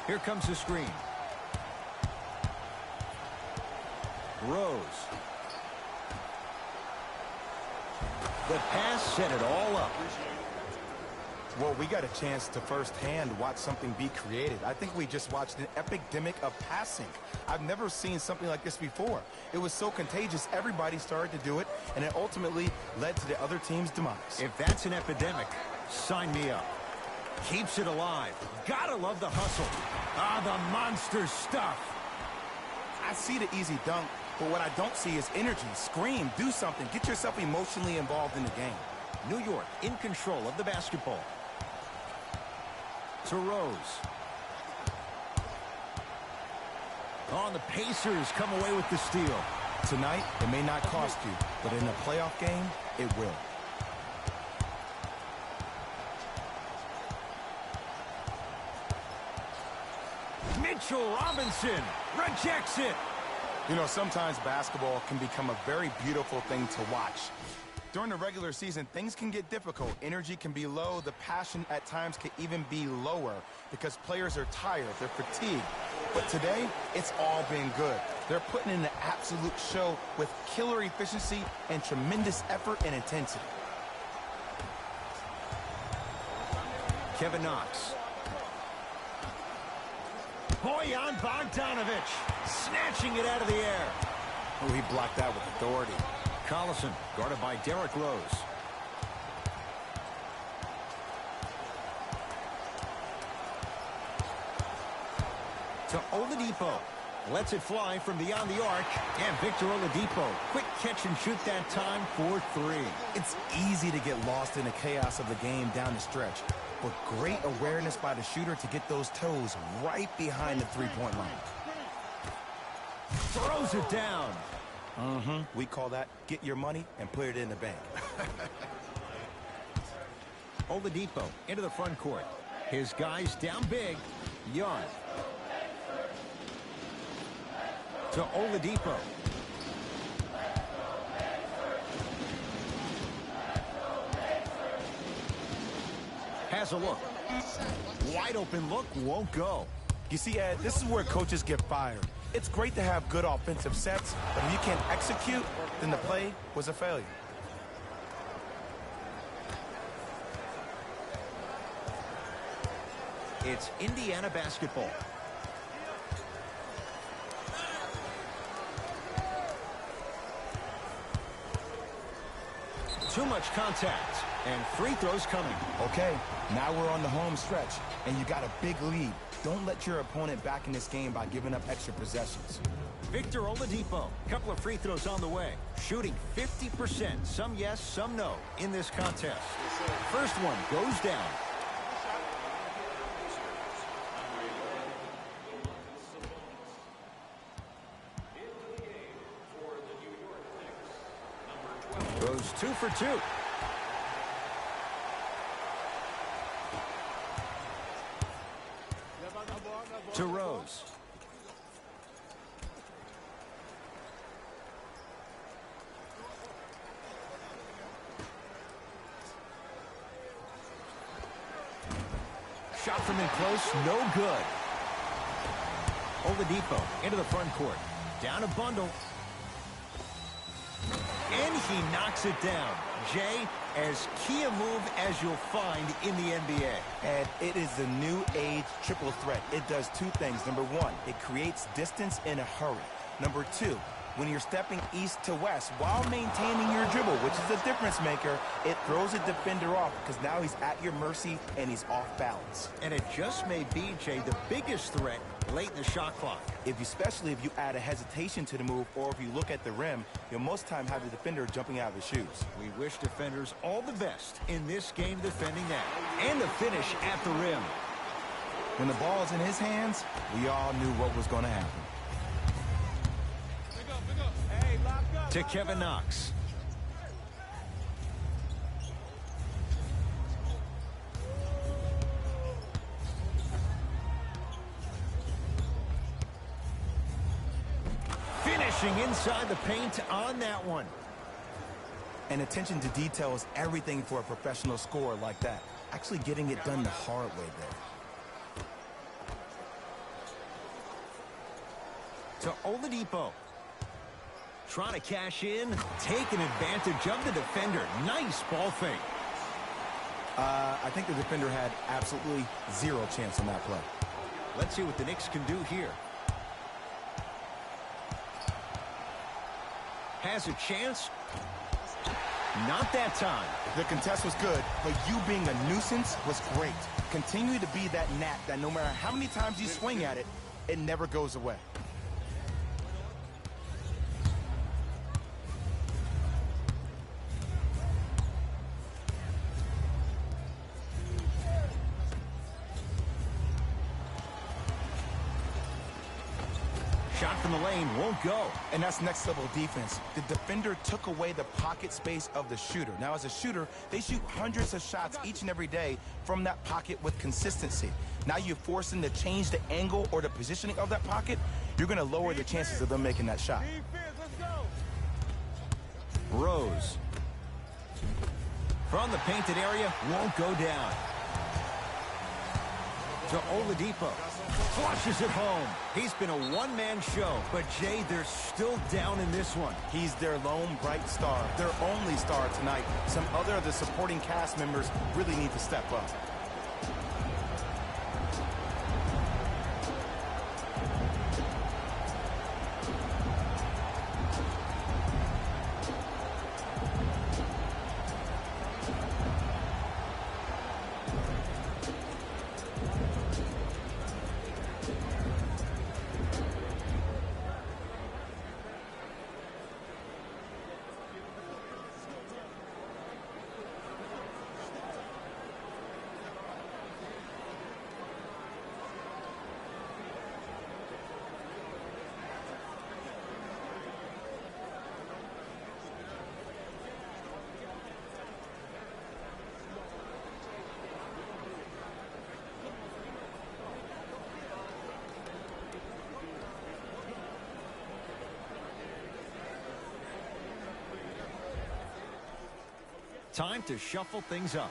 Here comes the screen. Rose. The pass set it all up. Well, we got a chance to firsthand watch something be created. I think we just watched an epidemic of passing. I've never seen something like this before. It was so contagious, everybody started to do it, and it ultimately led to the other team's demise. If that's an epidemic, sign me up. Keeps it alive. Gotta love the hustle. The monster stuff. I see the easy dunk, but what I don't see is energy. Scream, do something. Get yourself emotionally involved in the game. New York in control of the basketball. To Rose. The Pacers come away with the steal. Tonight, it may not cost you, but in a playoff game, it will. Mitchell Robinson rejects it. You know, sometimes basketball can become a very beautiful thing to watch. During the regular season, things can get difficult. Energy can be low. The passion at times can even be lower because players are tired. They're fatigued. But today, it's all been good. They're putting in an absolute show with killer efficiency and tremendous effort and intensity. Kevin Knox. Bojan Bogdanovic snatching it out of the air. Oh, he blocked that with authority. Collison guarded by Derrick Rose. To Oladipo. Lets it fly from beyond the arc. And Victor Oladipo. Quick catch and shoot that time for 3. It's easy to get lost in the chaos of the game down the stretch. But great awareness by the shooter to get those toes right behind the three-point line. Throws it down. We call that get your money and put it in the bank. Oladipo into the front court. His guys down big. Young. To Oladipo. Has a look. Wide open look, won't go. You see, Ed, this is where coaches get fired. It's great to have good offensive sets, but if you can't execute, then the play was a failure. It's Indiana basketball. Too much contact, and free throws coming. Okay, now we're on the home stretch, and you got a big lead. Don't let your opponent back in this game by giving up extra possessions. Victor Oladipo, couple of free throws on the way. Shooting 50%, some yes, some no, in this contest. First one goes down. Rose, 2 for 2. To Rose. Shot from in close, no good. Oladipo into the front court. Down a bundle. And he knocks it down. Jay, as key a move as you'll find in the NBA. And it is the new age triple threat. It does two things. Number one, it creates distance in a hurry. Number two, when you're stepping east to west while maintaining your dribble, which is a difference maker, it throws a defender off because now he's at your mercy and he's off balance. And it just may be, Jay, the biggest threat late in the shot clock. Especially if you add a hesitation to the move, or if you look at the rim, you'll most time have the defender jumping out of his shoes. We wish defenders all the best in this game defending that. And the finish at the rim. When the ball is in his hands, we all knew what was going to happen. To Kevin Knox. Finishing inside the paint on that one. And attention to detail is everything for a professional scorer like that. Actually getting it done the hard way there. To Oladipo. Trying to cash in, taking advantage of the defender. Nice ball fake. I think the defender had absolutely zero chance on that play. Let's see what the Knicks can do here. Has a chance. Not that time. The contest was good, but you being a nuisance was great. Continue to be that gnat that no matter how many times you swing at it, it never goes away. Shot from the lane won't go. And that's next level defense. The defender took away the pocket space of the shooter. Now as a shooter, they shoot hundreds of shots each and every day from that pocket with consistency. Now you force them to change the angle or the positioning of that pocket, you're going to lower the chances of them making that shot. Rose. From the painted area, won't go down. To Oladipo. Flushes it home. He's been a one-man show, but Jay, they're still down in this one. He's their lone bright star, their only star tonight. Some other of the supporting cast members really need to step up. Time to shuffle things up.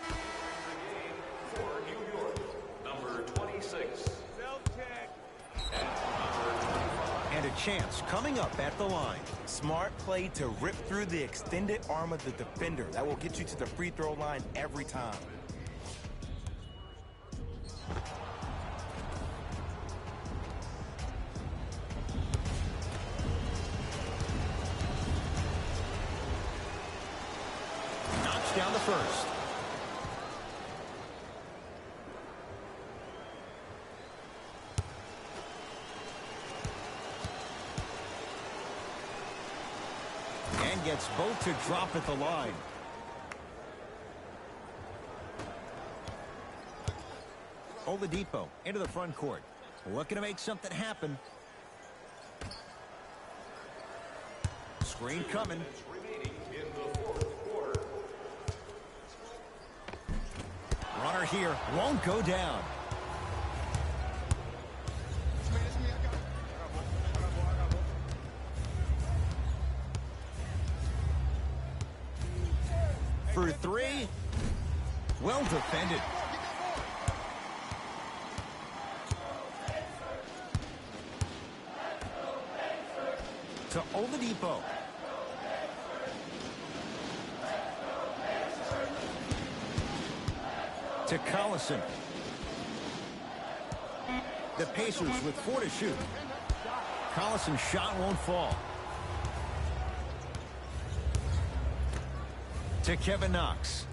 For New York, number 26. And a chance coming up at the line. Smart play to rip through the extended arm of the defender. That will get you to the free throw line every time. Knocks down the first. And gets both to drop at the line. Oladipo into the front court. Looking to make something happen. Screen coming. Remaining in the fourth quarter. here won't go down. For three. Well defended. To Oladipo. To Collison. The Pacers with 4 to shoot. Collison's shot won't fall. To Kevin Knox.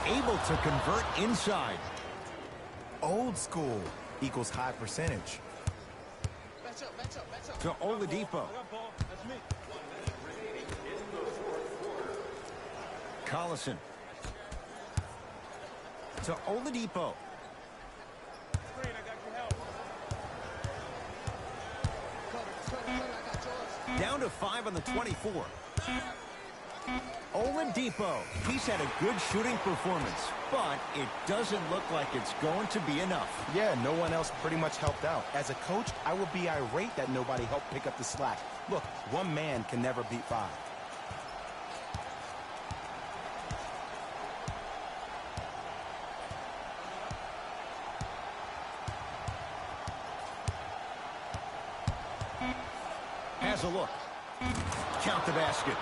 Able to convert inside. Old school equals high percentage. To Oladipo. Collison. To Oladipo. Down to 5 on the 24. Oladipo. He's had a good shooting performance, but it doesn't look like it's going to be enough. Yeah, no one else pretty much helped out. As a coach, I would be irate that nobody helped pick up the slack. Look, one man can never beat 5. Has a look. Count the basket.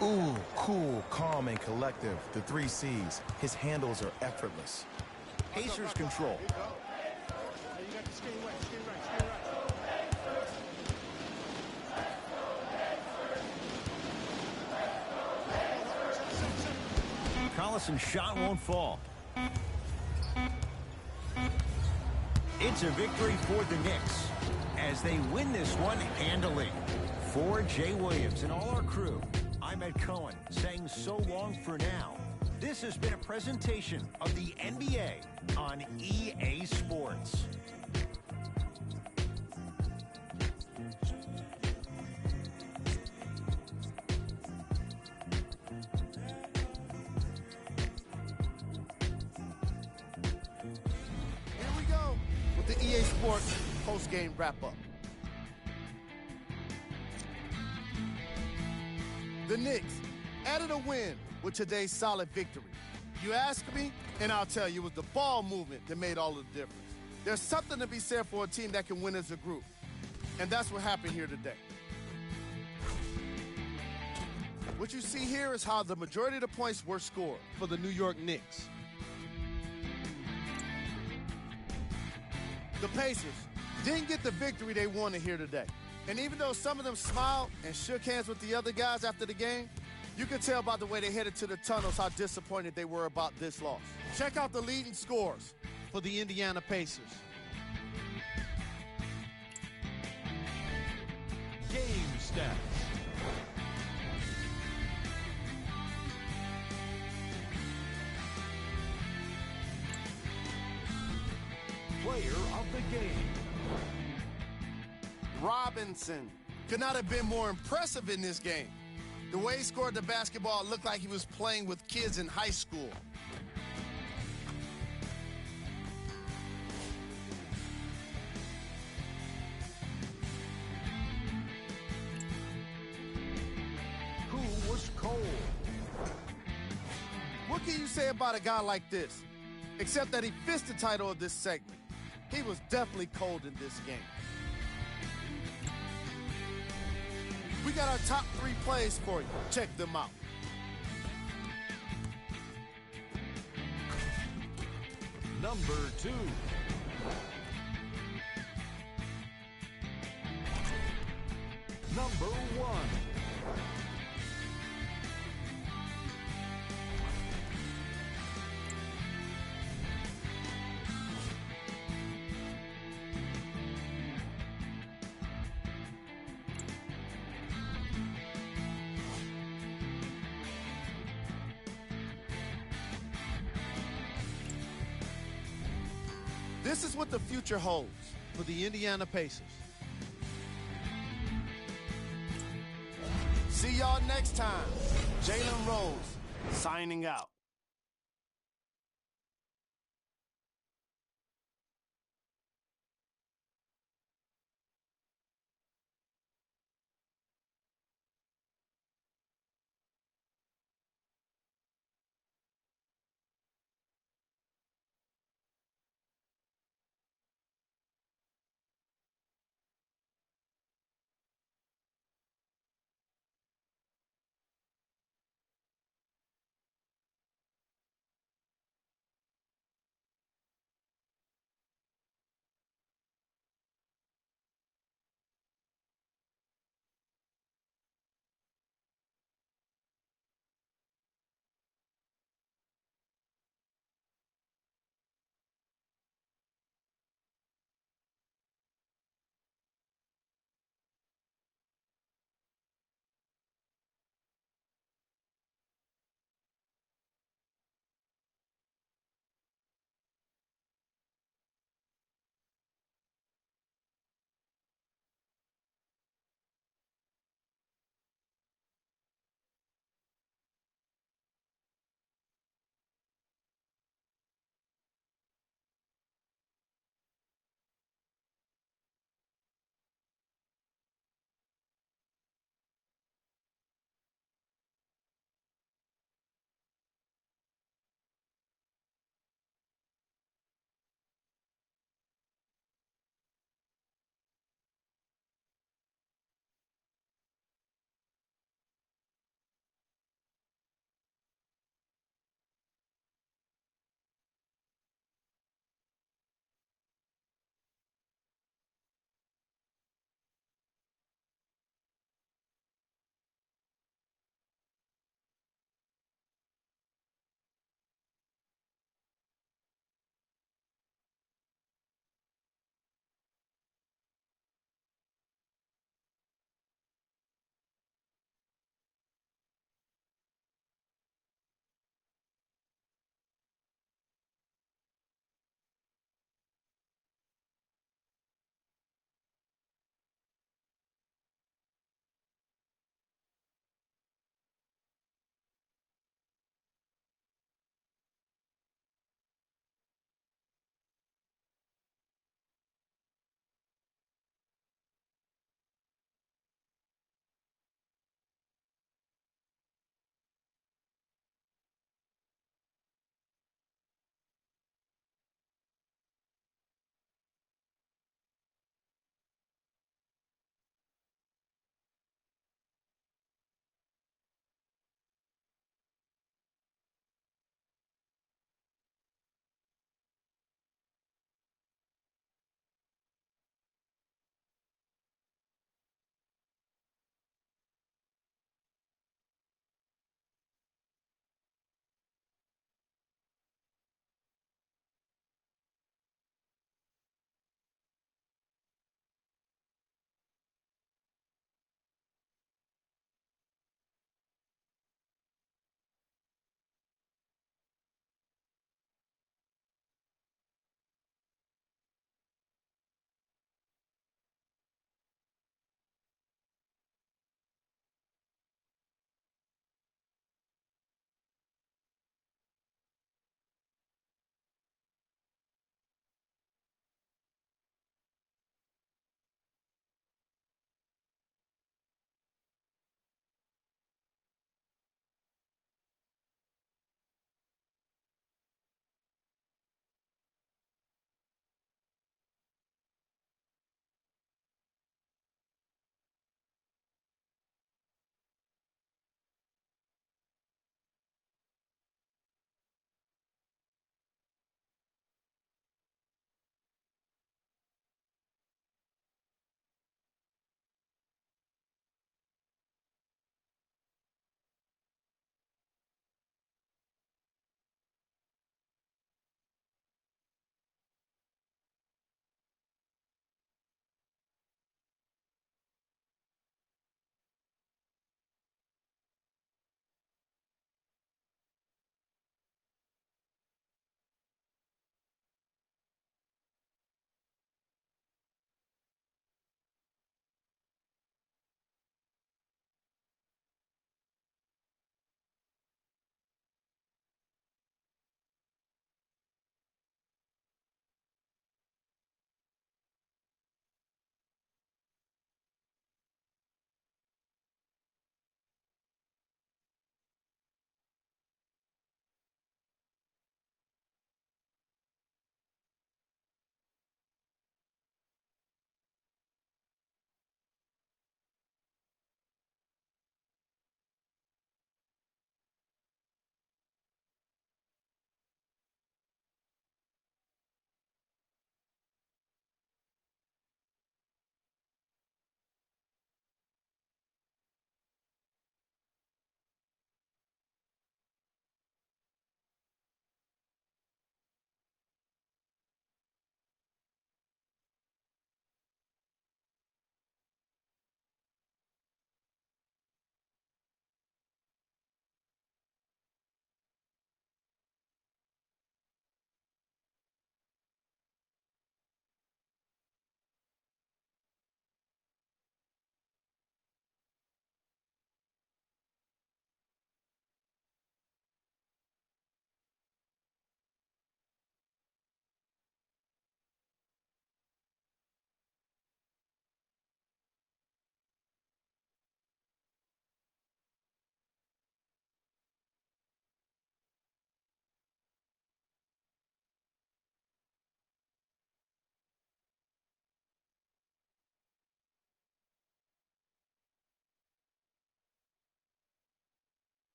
Ooh, cool, calm, and collective. The 3 C's. His handles are effortless. Pacers control. Collison's shot won't fall. It's a victory for the Knicks as they win this one handily. For Jay Williams and all our crew, I'm Ed Cohen saying so long for now. This has been a presentation of the NBA on EA Sports. Here we go with the EA Sports post-game wrap-up. The Knicks added a win with today's solid victory. You ask me, and I'll tell you, it was the ball movement that made all of the difference. There's something to be said for a team that can win as a group, and that's what happened here today. What you see here is how the majority of the points were scored for the New York Knicks. The Pacers didn't get the victory they wanted here today. And even though some of them smiled and shook hands with the other guys after the game, you could tell by the way they headed to the tunnels how disappointed they were about this loss. Check out the leading scores for the Indiana Pacers. Game stats. Player of the game. Robinson could not have been more impressive in this game. The way he scored the basketball, it looked like he was playing with kids in high school. Who was cold? What can you say about a guy like this? Except that he fits the title of this segment. He was definitely cold in this game. We got our top 3 plays for you. Check them out. Number 2. Number 1. This is what the future holds for the Indiana Pacers. See, See y'all next time. Jalen Rose, signing out.